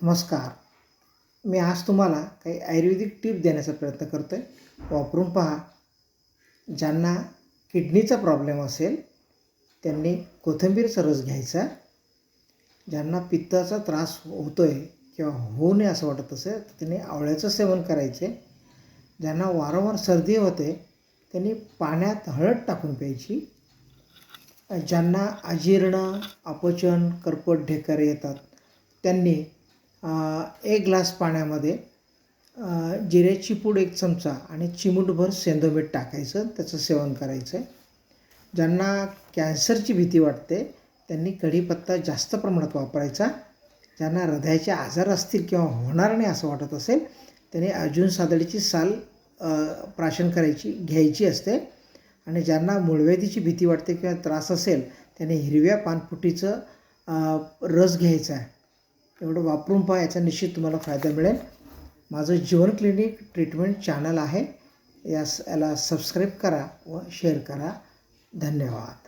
नमस्कार. मी आज तुम्हाला काही आयुर्वेदिक टिप देण्याचा प्रयत्न करतो आहे. वापरून पहा. ज्यांना किडनीचा प्रॉब्लेम असेल त्यांनी कोथिंबीरचा रस घ्यायचा. ज्यांना पित्ताचा त्रास होतो आहे किंवा होऊ नये असं वाटत असेल तर त्यांनी आवळ्याचं सेवन करायचे. ज्यांना वारंवार सर्दी होते त्यांनी पाण्यात हळद टाकून प्यायची. ज्यांना अजीर्ण, अपचन, करपट, ढेकारे येतात त्यांनी 1 ग्लास पाण्यामध्ये जिऱ्याची पूड 1 चमचा आणि चिमूटभर सेंधव मीठ टाकायचं, त्याचं सेवन करायचं आहे. ज्यांना कॅन्सरची भीती वाटते त्यांनी कढीपत्ता जास्त प्रमाणात वापरायचा. ज्यांना हृदयाचे आजार असतील किंवा होणार नाही असं वाटत असेल त्यांनी अर्जुन सादळीची साल प्राशन घ्यायची असते. आणि ज्यांना मूळव्याधीची भीती वाटते किंवा त्रास असेल त्यांनी हिरव्या पानफुटीचं रस घ्यायचा आहे. एवढं वापरून पहा, याचा निश्चित तुम्हाला फायदा मिळेल. माझं जीवन क्लिनिक ट्रीटमेंट चॅनल आहे, याला सबस्क्राईब करा व शेअर करा. धन्यवाद.